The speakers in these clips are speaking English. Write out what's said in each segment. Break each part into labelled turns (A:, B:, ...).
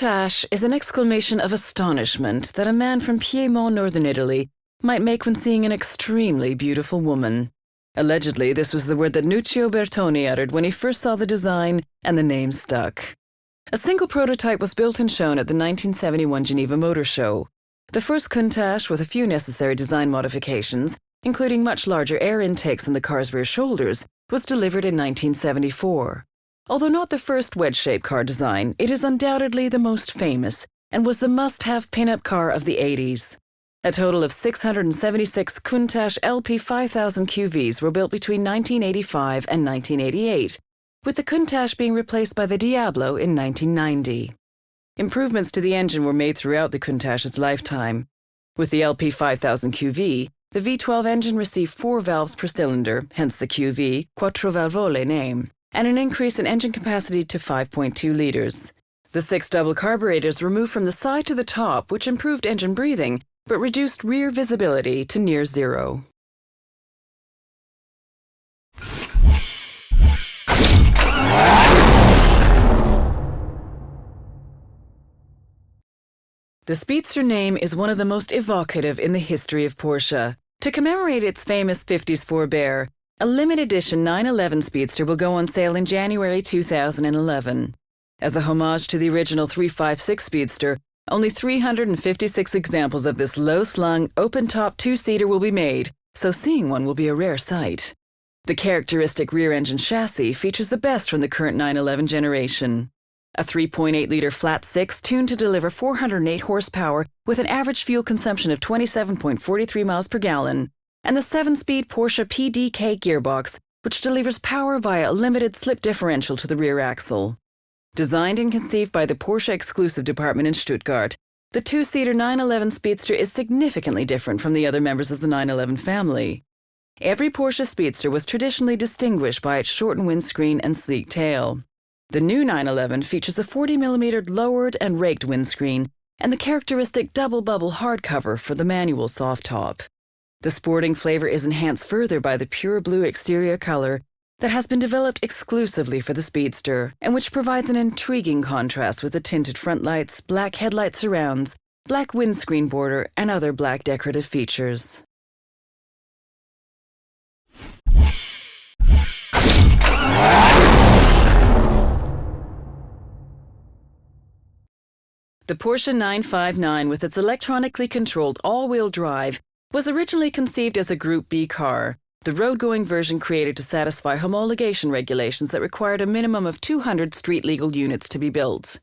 A: Countach is an exclamation of astonishment that a man from Piedmont, northern Italy, might make when seeing an extremely beautiful woman. Allegedly, this was the word that Nuccio Bertoni uttered when he first saw the design, and the name stuck. A single prototype was built and shown at the 1971 Geneva Motor Show. The first Countach, with a few necessary design modifications, including much larger air intakes on the car's rear shoulders, was delivered in 1974. Although not the first wedge-shaped car design, it is undoubtedly the most famous and was the must-have pin-up car of the 80s. A total of 676 Countach LP 5000 QVs were built between 1985 and 1988, with the Countach being replaced by the Diablo in 1990. Improvements to the engine were made throughout the Countach's lifetime. With the LP 5000 QV, the V12 engine received 4 valves per cylinder, hence the QV, Quattro Valvole name, and an increase in engine capacity to 5.2 liters. The 6 double carburetors were moved from the side to the top, which improved engine breathing, but reduced rear visibility to near zero. The Speedster name is one of the most evocative in the history of Porsche. To commemorate its famous 50s forebear, a limited edition 911 Speedster will go on sale in January 2011. As a homage to the original 356 Speedster, only 356 examples of this low-slung, open-top two-seater will be made, so seeing one will be a rare sight. The characteristic rear-engine chassis features the best from the current 911 generation. A 3.8-liter flat-six tuned to deliver 408 horsepower with an average fuel consumption of 27.43 miles per gallon, and the 7-speed Porsche PDK gearbox, which delivers power via a limited slip differential to the rear axle. Designed and conceived by the Porsche exclusive department in Stuttgart, the two-seater 911 Speedster is significantly different from the other members of the 911 family. Every Porsche Speedster was traditionally distinguished by its shortened windscreen and sleek tail. The new 911 features a 40mm lowered and raked windscreen and the characteristic double-bubble hardcover for the manual soft top. The sporting flavor is enhanced further by the pure blue exterior color that has been developed exclusively for the Speedster, and which provides an intriguing contrast with the tinted front lights, black headlight surrounds, black windscreen border, and other black decorative features. The Porsche 959, with its electronically controlled all-wheel drive, was originally conceived as a Group B car, the road-going version created to satisfy homologation regulations that required a minimum of 200 street-legal units to be built.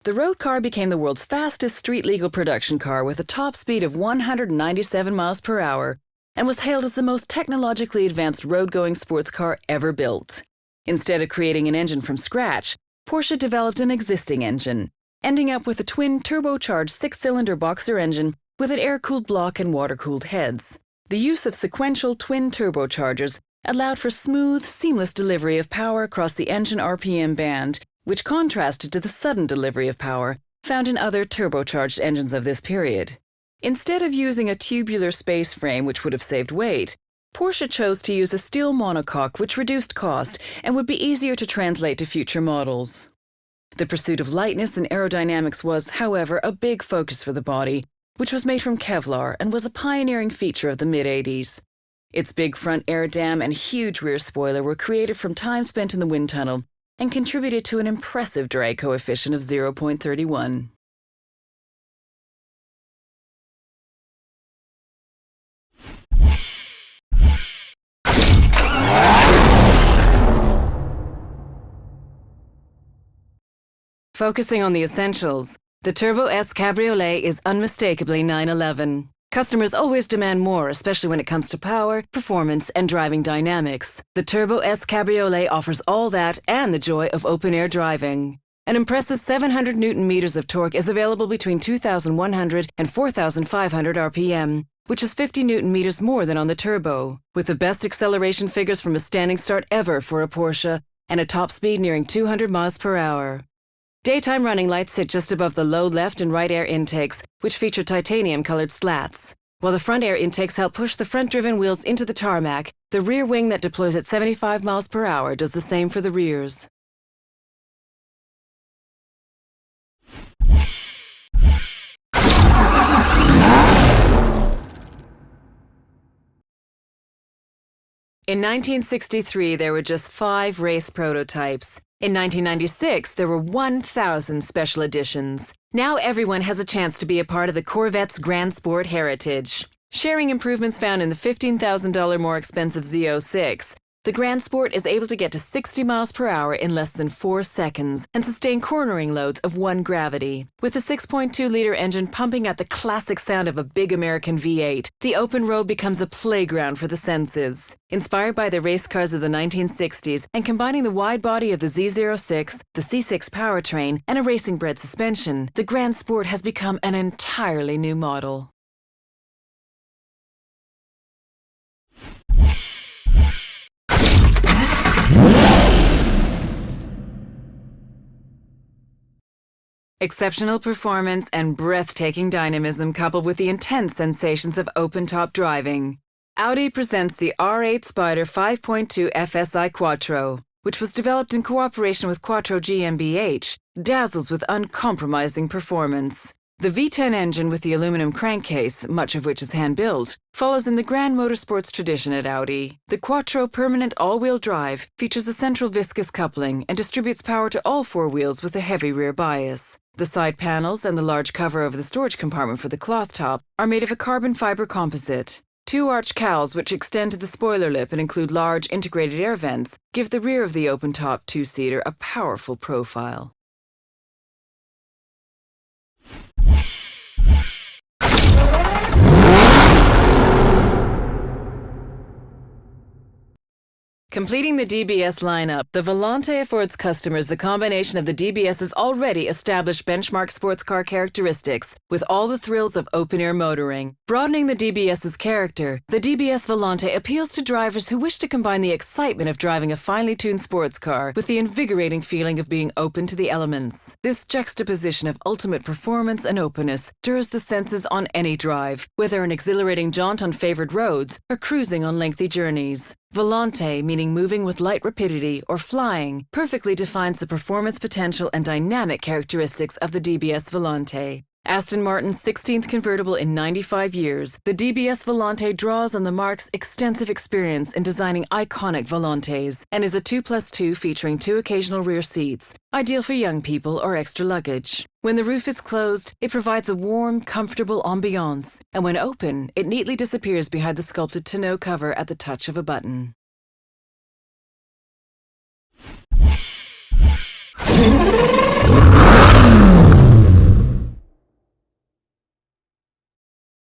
A: The road car became the world's fastest street-legal production car with a top speed of 197 miles per hour and was hailed as the most technologically advanced road-going sports car ever built. Instead of creating an engine from scratch, Porsche developed an existing engine, ending up with a twin turbocharged 6-cylinder boxer engine with an air-cooled block and water-cooled heads. The use of sequential twin turbochargers allowed for smooth, seamless delivery of power across the engine RPM band, which contrasted to the sudden delivery of power found in other turbocharged engines of this period. Instead of using a tubular space frame, which would have saved weight, Porsche chose to use a steel monocoque, which reduced cost and would be easier to translate to future models. The pursuit of lightness and aerodynamics was, however, a big focus for the body, which was made from Kevlar and was a pioneering feature of the mid-80s. Its big front air dam and huge rear spoiler were created from time spent in the wind tunnel and contributed to an impressive drag coefficient of 0.31. Focusing on the essentials, the Turbo S Cabriolet is unmistakably 911. Customers always demand more, especially when it comes to power, performance, and driving dynamics. The Turbo S Cabriolet offers all that and the joy of open-air driving. An impressive 700 Newton-meters of torque is available between 2,100 and 4,500 RPM, which is 50 Newton-meters more than on the Turbo, with the best acceleration figures from a standing start ever for a Porsche and a top speed nearing 200 miles per hour. Daytime running lights sit just above the low left and right air intakes, which feature titanium-colored slats. While the front air intakes help push the front-driven wheels into the tarmac, the rear wing that deploys at 75 miles per hour does the same for the rears. In 1963, there were just 5 race prototypes. In 1996, there were 1,000 special editions. Now everyone has a chance to be a part of the Corvette's Grand Sport heritage. Sharing improvements found in the $15,000 more expensive Z06, the Grand Sport is able to get to 60 miles per hour in less than 4 seconds and sustain cornering loads of 1 gravity. With the 6.2-liter engine pumping out the classic sound of a big American V8, the open road becomes a playground for the senses. Inspired by the race cars of the 1960s and combining the wide body of the Z06, the C6 powertrain, and a racing-bred suspension, the Grand Sport has become an entirely new model. Exceptional performance and breathtaking dynamism coupled with the intense sensations of open-top driving. Audi presents the R8 Spider 5.2 FSI Quattro, which was developed in cooperation with Quattro GmbH, dazzles with uncompromising performance. The V10 engine with the aluminum crankcase, much of which is hand-built, follows in the grand motorsports tradition at Audi. The Quattro permanent all-wheel drive features a central viscous coupling and distributes power to all 4 wheels with a heavy rear bias. The side panels and the large cover over the storage compartment for the cloth top are made of a carbon fiber composite. 2 arch cowls, which extend to the spoiler lip and include large integrated air vents, give the rear of the open-top 2-seater a powerful profile. Completing the DBS lineup, the Volante affords customers the combination of the DBS's already established benchmark sports car characteristics with all the thrills of open-air motoring. Broadening the DBS's character, the DBS Volante appeals to drivers who wish to combine the excitement of driving a finely tuned sports car with the invigorating feeling of being open to the elements. This juxtaposition of ultimate performance and openness stirs the senses on any drive, whether an exhilarating jaunt on favored roads or cruising on lengthy journeys. Volante, meaning moving with light rapidity or flying, perfectly defines the performance potential and dynamic characteristics of the DBS Volante. Aston Martin's 16th convertible in 95 years, the DBS Volante draws on the marque's extensive experience in designing iconic Volantes and is a 2+2 featuring 2 occasional rear seats, ideal for young people or extra luggage. When the roof is closed, it provides a warm, comfortable ambiance, and when open, it neatly disappears behind the sculpted tonneau cover at the touch of a button.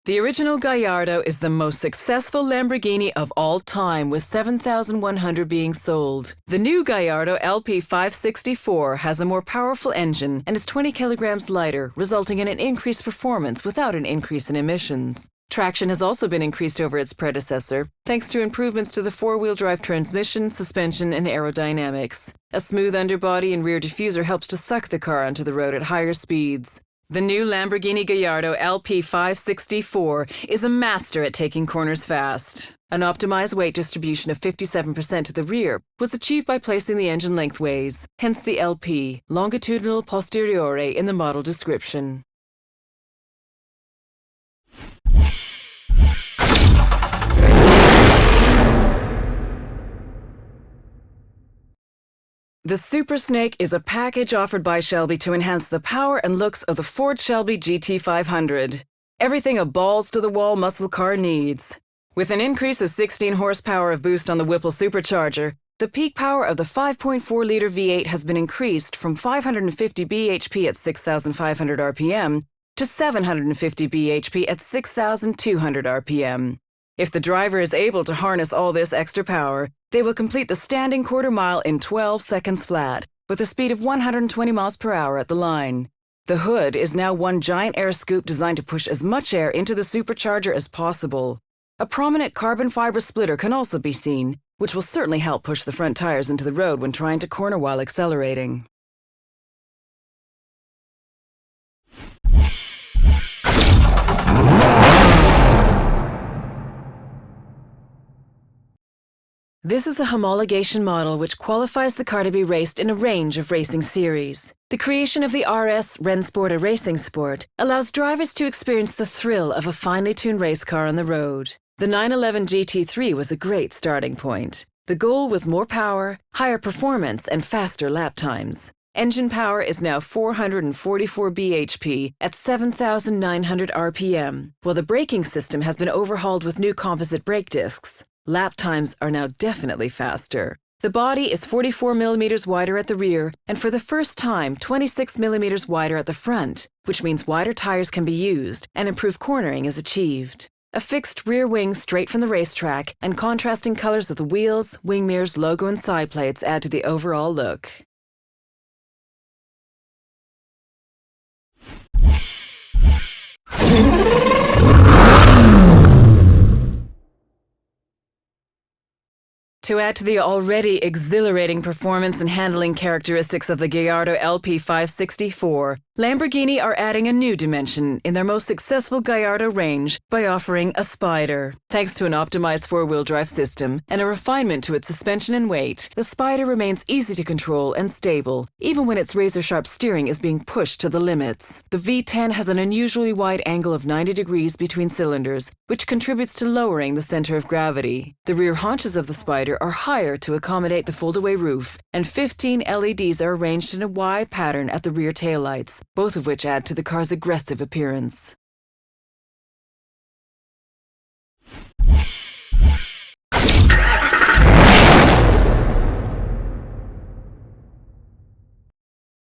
A: The original Gallardo is the most successful Lamborghini of all time, with 7,100 being sold. The new Gallardo LP 564 has a more powerful engine and is 20 kilograms lighter, resulting in an increased performance without an increase in emissions. Traction has also been increased over its predecessor, thanks to improvements to the 4-wheel drive transmission, suspension, and aerodynamics. A smooth underbody and rear diffuser helps to suck the car onto the road at higher speeds. The new Lamborghini Gallardo LP 564 is a master at taking corners fast. An optimized weight distribution of 57% to the rear was achieved by placing the engine lengthways, hence the LP, longitudinal posteriore, in the model description. The Super Snake is a package offered by Shelby to enhance the power and looks of the Ford Shelby GT500. Everything a balls-to-the-wall muscle car needs. With an increase of 16 horsepower of boost on the Whipple supercharger, the peak power of the 5.4-liter V8 has been increased from 550 bhp at 6,500 RPM to 750 bhp at 6,200 RPM. If the driver is able to harness all this extra power, they will complete the standing quarter mile in 12 seconds flat, with a speed of 120 miles per hour at the line. The hood is now one giant air scoop designed to push as much air into the supercharger as possible. A prominent carbon fiber splitter can also be seen, which will certainly help push the front tires into the road when trying to corner while accelerating. This is the homologation model which qualifies the car to be raced in a range of racing series. The creation of the RS Rennsport, a racing sport, allows drivers to experience the thrill of a finely tuned race car on the road. The 911 GT3 was a great starting point. The goal was more power, higher performance, and faster lap times. Engine power is now 444 bhp at 7,900 RPM, while the braking system has been overhauled with new composite brake discs. Lap times are now definitely faster. The body is 44 millimeters wider at the rear, and for the first time, 26 millimeters wider at the front, which means wider tires can be used and improved cornering is achieved. A fixed rear wing straight from the racetrack and contrasting colors of the wheels, wing mirrors, logo, and side plates add to the overall look. To add to the already exhilarating performance and handling characteristics of the Gallardo LP564, Lamborghini are adding a new dimension in their most successful Gallardo range by offering a Spider. Thanks to an optimized four-wheel drive system and a refinement to its suspension and weight, the Spider remains easy to control and stable, even when its razor-sharp steering is being pushed to the limits. The V10 has an unusually wide angle of 90 degrees between cylinders, which contributes to lowering the center of gravity. The rear haunches of the Spider are higher to accommodate the fold-away roof, and 15 LEDs are arranged in a Y pattern at the rear taillights, both of which add to the car's aggressive appearance.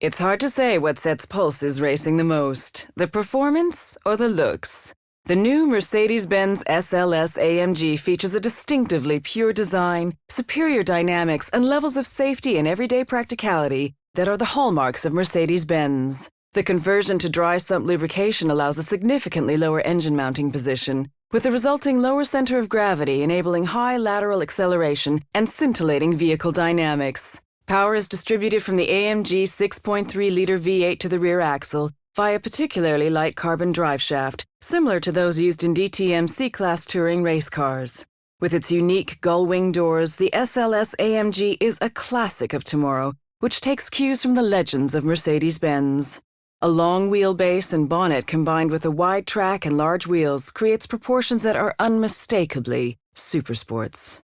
A: It's hard to say what sets pulses racing the most, the performance or the looks. The new Mercedes-Benz SLS AMG features a distinctively pure design, superior dynamics, and levels of safety and everyday practicality that are the hallmarks of Mercedes-Benz. The conversion to dry sump lubrication allows a significantly lower engine mounting position, with the resulting lower center of gravity enabling high lateral acceleration and scintillating vehicle dynamics. Power is distributed from the AMG 6.3-liter V8 to the rear axle, via particularly light carbon driveshaft, similar to those used in DTM C-Class touring race cars. With its unique gull-wing doors, the SLS AMG is a classic of tomorrow, which takes cues from the legends of Mercedes-Benz. A long wheelbase and bonnet combined with a wide track and large wheels creates proportions that are unmistakably supersports.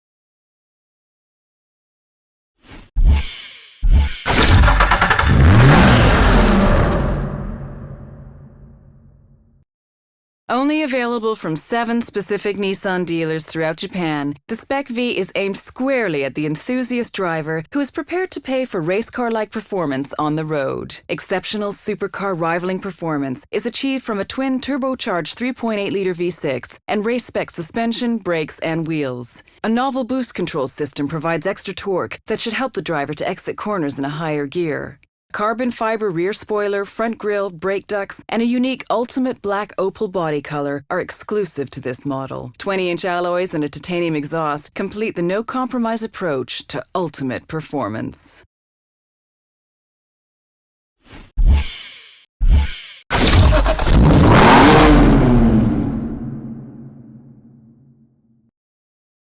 A: Only available from 7 specific Nissan dealers throughout Japan, the Spec V is aimed squarely at the enthusiast driver who is prepared to pay for race car-like performance on the road. Exceptional supercar rivaling performance is achieved from a twin turbocharged 3.8-liter V6 and race-spec suspension, brakes, and wheels. A novel boost control system provides extra torque that should help the driver to exit corners in a higher gear. Carbon fiber rear spoiler, front grille, brake ducts, and a unique ultimate black opal body color are exclusive to this model. 20-inch alloys and a titanium exhaust complete the no-compromise approach to ultimate performance.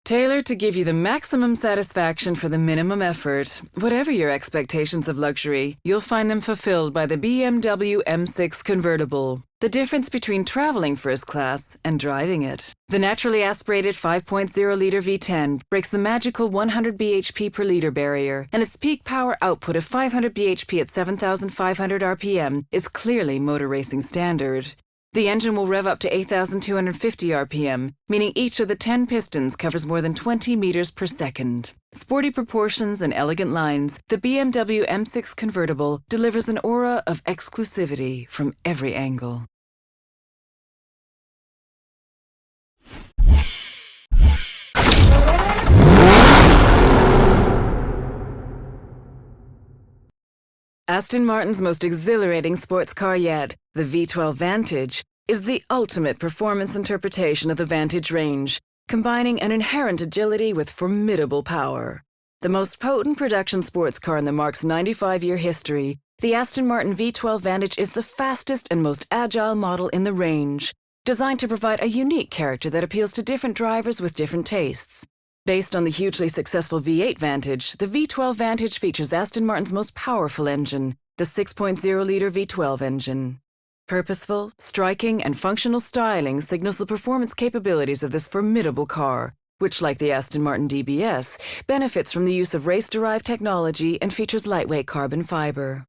A: Tailored to give you the maximum satisfaction for the minimum effort. Whatever your expectations of luxury, you'll find them fulfilled by the BMW M6 convertible. The difference between traveling first class and driving it. The naturally aspirated 5.0-liter V10 breaks the magical 100 bhp per liter barrier, and its peak power output of 500 bhp at 7,500 RPM is clearly motor racing standard. The engine will rev up to 8,250 RPM, meaning each of the 10 pistons covers more than 20 meters per second. Sporty proportions and elegant lines, the BMW M6 convertible delivers an aura of exclusivity from every angle. Aston Martin's most exhilarating sports car yet, the V12 Vantage, is the ultimate performance interpretation of the Vantage range, combining an inherent agility with formidable power. The most potent production sports car in the marque's 95-year history, the Aston Martin V12 Vantage is the fastest and most agile model in the range, designed to provide a unique character that appeals to different drivers with different tastes. Based on the hugely successful V8 Vantage, the V12 Vantage features Aston Martin's most powerful engine, the 6.0-liter V12 engine. Purposeful, striking, and functional styling signals the performance capabilities of this formidable car, which, like the Aston Martin DBS, benefits from the use of race-derived technology and features lightweight carbon fiber.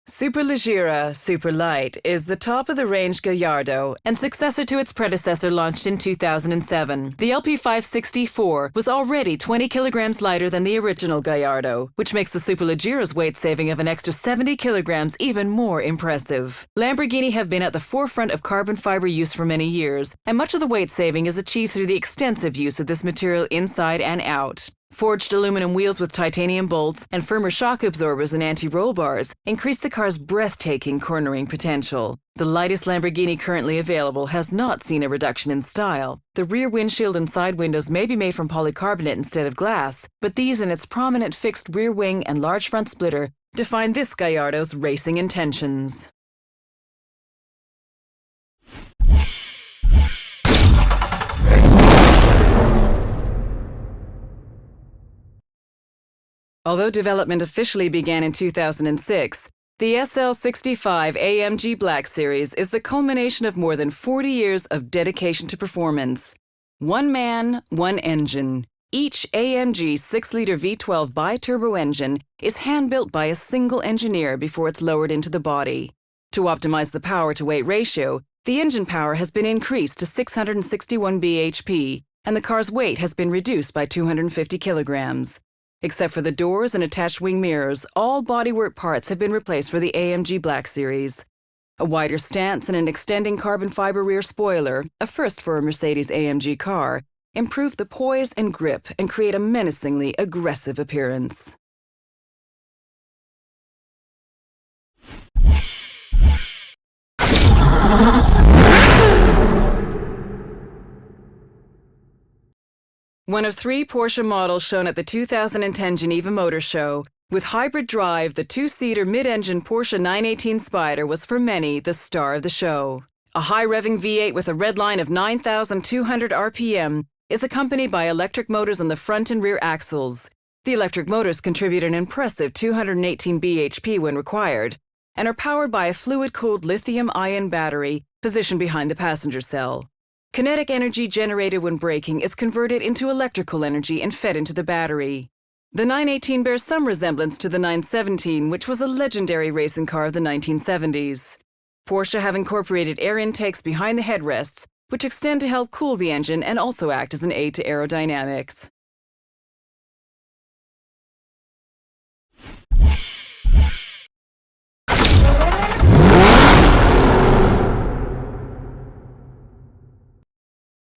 A: Superleggera Superlight is the top-of-the-range Gallardo and successor to its predecessor launched in 2007. The LP560-4 was already 20 kilograms lighter than the original Gallardo, which makes the Superleggera's weight saving of an extra 70 kilograms even more impressive. Lamborghini have been at the forefront of carbon fiber use for many years, and much of the weight saving is achieved through the extensive use of this material inside and out. Forged aluminum wheels with titanium bolts and firmer shock absorbers and anti-roll bars increase the car's breathtaking cornering potential. The lightest Lamborghini currently available has not seen a reduction in style. The rear windshield and side windows may be made from polycarbonate instead of glass, but these and its prominent fixed rear wing and large front splitter define this Gallardo's racing intentions. Although development officially began in 2006, the SL65 AMG Black Series is the culmination of more than 40 years of dedication to performance. One man, one engine. Each AMG 6-liter V12 bi-turbo engine is hand-built by a single engineer before it's lowered into the body. To optimize the power-to-weight ratio, the engine power has been increased to 661 bhp, and the car's weight has been reduced by 250 kilograms. Except for the doors and attached wing mirrors, all bodywork parts have been replaced for the AMG Black Series. A wider stance and an extending carbon fiber rear spoiler, a first for a Mercedes-AMG car, improve the poise and grip and create a menacingly aggressive appearance. One of 3 Porsche models shown at the 2010 Geneva Motor Show, with hybrid drive, the 2-seater mid-engine Porsche 918 Spyder was for many the star of the show. A high-revving V8 with a red line of 9,200 RPM is accompanied by electric motors on the front and rear axles. The electric motors contribute an impressive 218 bhp when required, and are powered by a fluid-cooled lithium-ion battery positioned behind the passenger cell. Kinetic energy generated when braking is converted into electrical energy and fed into the battery. The 918 bears some resemblance to the 917, which was a legendary racing car of the 1970s. Porsche have incorporated air intakes behind the headrests, which extend to help cool the engine and also act as an aid to aerodynamics.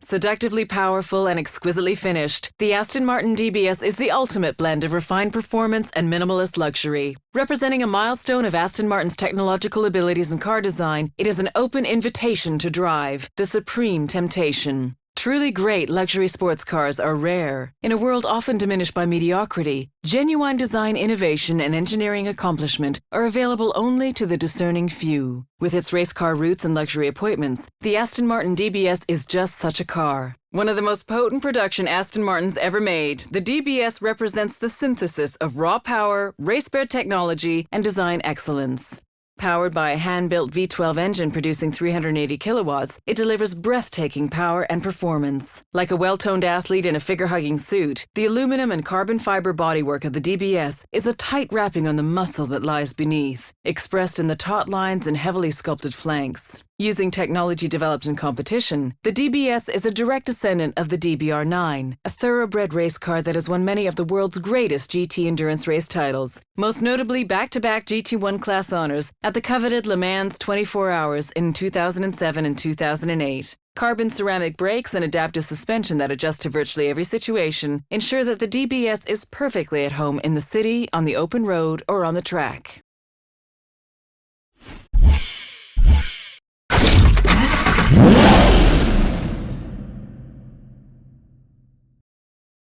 A: Seductively powerful and exquisitely finished, the Aston Martin DBS is the ultimate blend of refined performance and minimalist luxury. Representing a milestone of Aston Martin's technological abilities in car design, it is an open invitation to drive, the supreme temptation. Truly great luxury sports cars are rare. In a world often diminished by mediocrity, genuine design innovation and engineering accomplishment are available only to the discerning few. With its race car roots and luxury appointments, the Aston Martin DBS is just such a car. One of the most potent production Aston Martins ever made, the DBS represents the synthesis of raw power, race-bred technology, and design excellence. Powered by a hand-built V12 engine producing 380 kilowatts, it delivers breathtaking power and performance. Like a well-toned athlete in a figure-hugging suit, the aluminum and carbon fiber bodywork of the DBS is a tight wrapping on the muscle that lies beneath, expressed in the taut lines and heavily sculpted flanks. Using technology developed in competition, the DBS is a direct descendant of the DBR9, a thoroughbred race car that has won many of the world's greatest GT endurance race titles, most notably back-to-back GT1 class honors at the coveted Le Mans 24 Hours in 2007 and 2008. Carbon ceramic brakes and adaptive suspension that adjust to virtually every situation ensure that the DBS is perfectly at home in the city, on the open road, or on the track.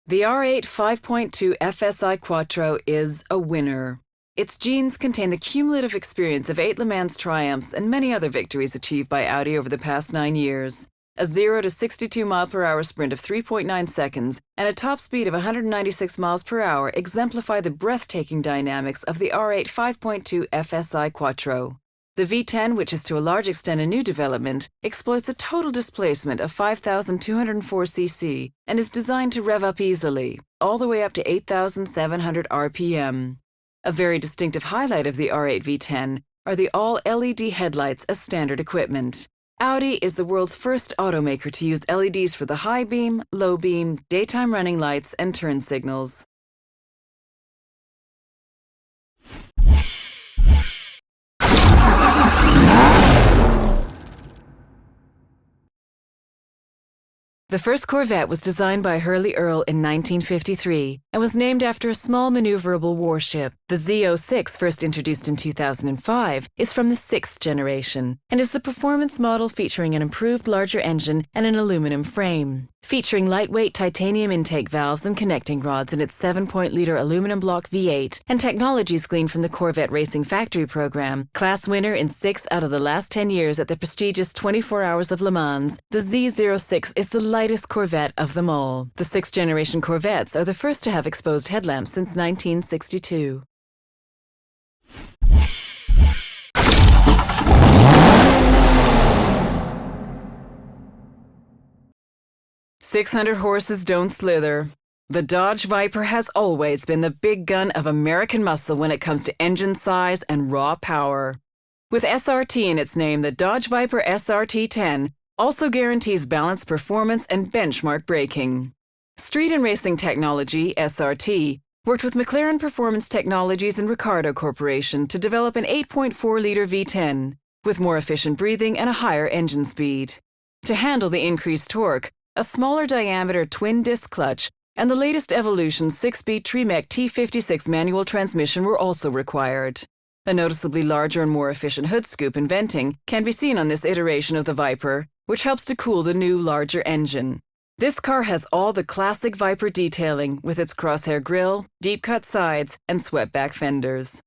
A: The R8 5.2 FSI Quattro is a winner. Its genes contain the cumulative experience of 8 Le Mans triumphs and many other victories achieved by Audi over the past 9 years. A 0 to 62 mph sprint of 3.9 seconds and a top speed of 196 miles per hour exemplify the breathtaking dynamics of the R8 5.2 FSI Quattro. The V10, which is to a large extent a new development, exploits a total displacement of 5,204 cc and is designed to rev up easily, all the way up to 8,700 RPM. A very distinctive highlight of the R8 V10 are the all-LED headlights as standard equipment. Audi is the world's first automaker to use LEDs for the high beam, low beam, daytime running lights, and turn signals. The first Corvette was designed by Hurley Earl in 1953 and was named after a small maneuverable warship. The Z06, first introduced in 2005, is from the 6th generation and is the performance model featuring an improved larger engine and an aluminum frame. Featuring lightweight titanium intake valves and connecting rods in its 7.0-liter aluminum block V8 and technologies gleaned from the Corvette Racing Factory program, class winner in 6 out of the last 10 years at the prestigious 24 Hours of Le Mans, the Z06 is the lightest Corvette of them all. The 6th generation Corvettes are the first to have exposed headlamps since 1962. "600 horses don't slither." The Dodge Viper has always been the big gun of American muscle when it comes to engine size and raw power. With SRT in its name, the Dodge Viper SRT10 also guarantees balanced performance and benchmark braking. Street and Racing Technology, SRT, worked with McLaren Performance Technologies and Ricardo Corporation to develop an 8.4-liter V10 with more efficient breathing and a higher engine speed. To handle the increased torque, a smaller diameter twin-disc clutch and the latest Evolution 6-speed Tremec T56 manual transmission were also required. A noticeably larger and more efficient hood scoop and venting can be seen on this iteration of the Viper, which helps to cool the new, larger engine. This car has all the classic Viper detailing with its crosshair grille, deep-cut sides, and swept-back fenders.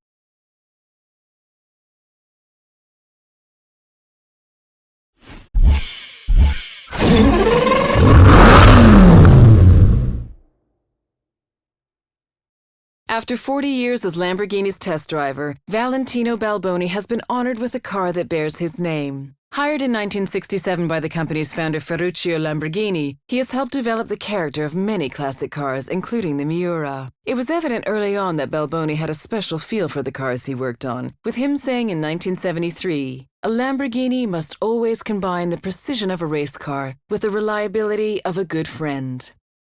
A: After 40 years as Lamborghini's test driver, Valentino Balboni has been honored with a car that bears his name. Hired in 1967 by the company's founder Ferruccio Lamborghini, he has helped develop the character of many classic cars, including the Miura. It was evident early on that Balboni had a special feel for the cars he worked on, with him saying in 1973, "A Lamborghini must always combine the precision of a race car with the reliability of a good friend."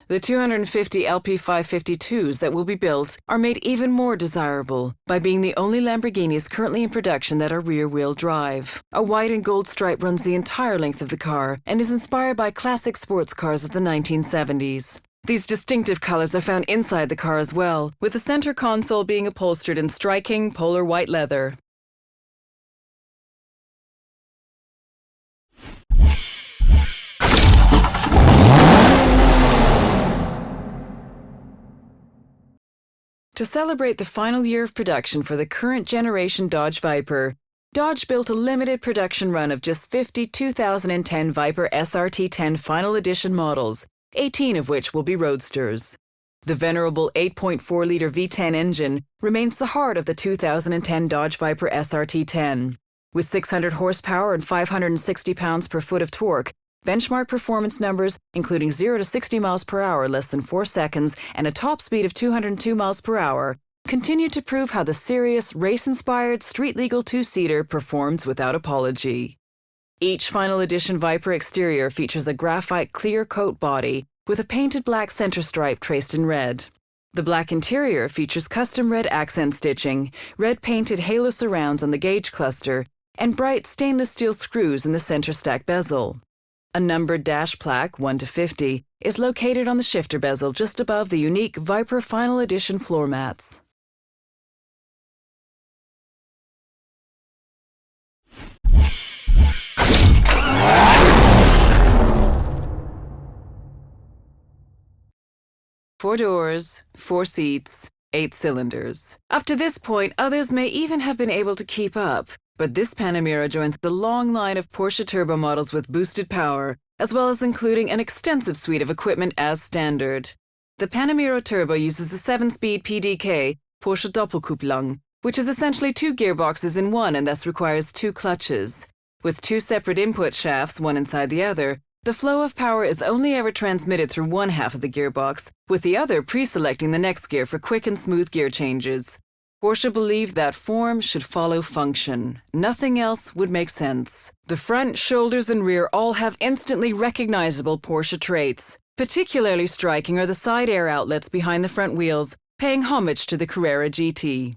A: The 250 LP552s that will be built are made even more desirable by being the only Lamborghinis currently in production that are rear-wheel drive. A white and gold stripe runs the entire length of the car and is inspired by classic sports cars of the 1970s. These distinctive colors are found inside the car as well, with the center console being upholstered in striking polar white leather. To celebrate the final year of production for the current generation Dodge Viper, Dodge built a limited production run of just 50 2010 Viper SRT10 Final Edition models, 18 of which will be roadsters. The venerable 8.4-liter V10 engine remains the heart of the 2010 Dodge Viper SRT10. With 600 horsepower and 560 pounds per foot of torque, benchmark performance numbers, including 0 to 60 miles per hour in less than 4 seconds and a top speed of 202 miles per hour, continue to prove how the serious, race-inspired, street-legal two-seater performs without apology. Each Final Edition Viper exterior features a graphite clear coat body with a painted black center stripe traced in red. The black interior features custom red accent stitching, red painted halo surrounds on the gauge cluster, and bright stainless steel screws in the center stack bezel. A numbered dash plaque, 1 to 50, is located on the shifter bezel just above the unique Viper Final Edition floor mats. Four doors, 4 seats, 8 cylinders. Up to this point, others may even have been able to keep up. But this Panamera joins the long line of Porsche turbo models with boosted power, as well as including an extensive suite of equipment as standard. The Panamera Turbo uses the 7-speed PDK, Porsche Doppelkupplung, which is essentially 2 gearboxes in one and thus requires 2 clutches. With 2 separate input shafts, one inside the other, the flow of power is only ever transmitted through one half of the gearbox, with the other pre-selecting the next gear for quick and smooth gear changes. Porsche believed that form should follow function. Nothing else would make sense. The front, shoulders, and rear all have instantly recognizable Porsche traits. Particularly striking are the side air outlets behind the front wheels, paying homage to the Carrera GT.